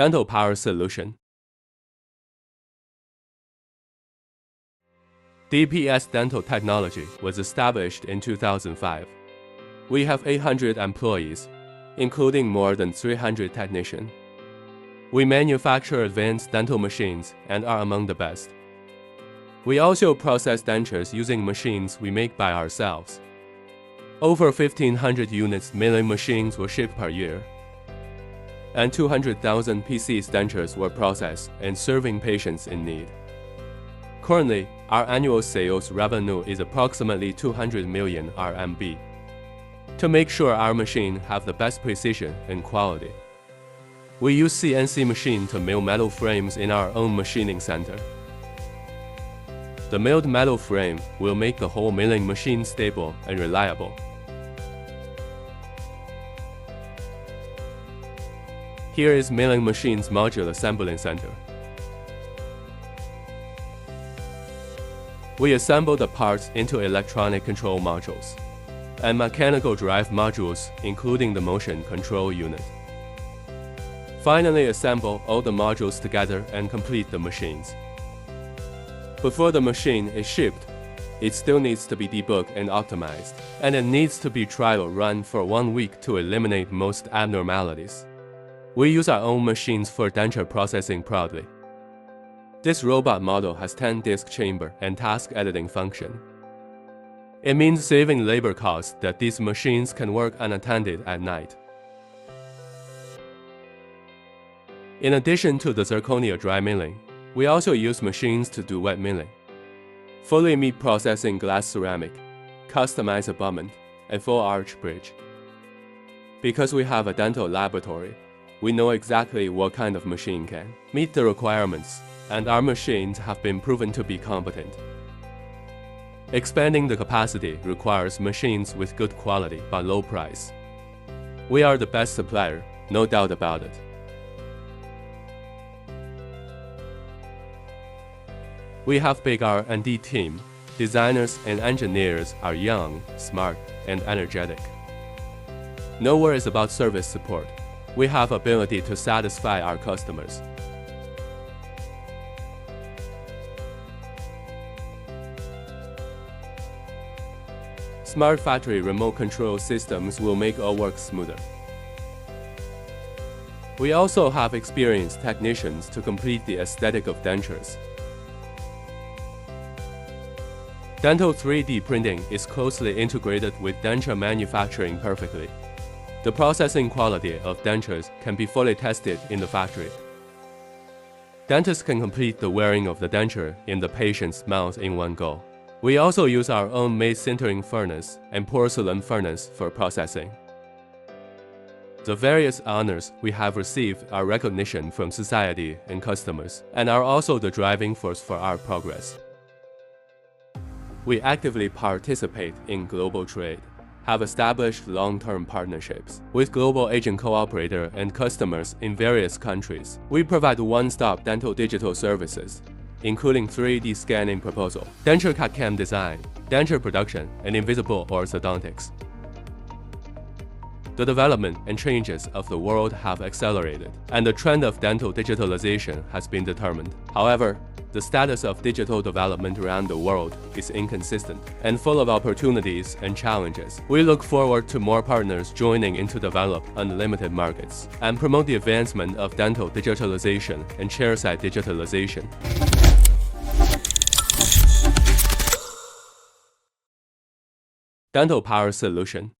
Dental Power Solution. DPS Dental Technology was established in 2005. We have 800 employees, including more than 300 technicians. We manufacture advanced dental machines and are among the best. We also process dentures using machines we make by ourselves. Over 1,500 units milling machines were shipped per year, and 200,000 pieces dentures were processed and serving patients in need. Currently, our annual sales revenue is approximately 200 million RMB. To make sure our machine have the best precision and quality, we use CNC machine to mill metal frames in our own machining center. The milled metal frame will make the whole milling machine stable and reliable. Here is milling machine's module assembling center. We assemble the parts into electronic control modules and mechanical drive modules, including the motion control unit. Finally, assemble all the modules together and complete the machines. Before the machine is shipped, it still needs to be debugged and optimized, and it needs to be trial run for 1 week to eliminate most abnormalities. We use our own machines for denture processing proudly. This robot model has 10 disc chamber and task editing function. It means saving labor costs that these machines can work unattended at night. In addition to the zirconia dry milling, we also use machines to do wet milling, fully meat processing glass ceramic, customized abutment, and full arch bridge. Because we have a dental laboratory, we know exactly what kind of machine can meet the requirements, and our machines have been proven to be competent. Expanding the capacity requires machines with good quality but low price. We are the best supplier, no doubt about it. We have big R&D team. Designers and engineers are young, smart, and energetic. No worries about service support. We have ability to satisfy our customers. Smart factory remote control systems will make our work smoother. We also have experienced technicians to complete the aesthetic of dentures. Dental 3D printing is closely integrated with denture manufacturing perfectly. The processing quality of dentures can be fully tested in the factory. Dentists can complete the wearing of the denture in the patient's mouth in one go. We also use our own made sintering furnace and porcelain furnace for processing. The various honors we have received are recognition from society and customers, and are also the driving force for our progress. We actively participate in global trade, have established long-term partnerships with global agent cooperator and customers in various countries. We provide one-stop dental digital services, including 3D scanning proposal, denture CAD/CAM design, denture production, and invisible orthodontics. The development and changes of the world have accelerated, and the trend of dental digitalization has been determined. However, the status of digital development around the world is inconsistent and full of opportunities and challenges. We look forward to more partners joining in to develop unlimited markets and promote the advancement of dental digitalization and chairside digitalization. Dental Power Solution.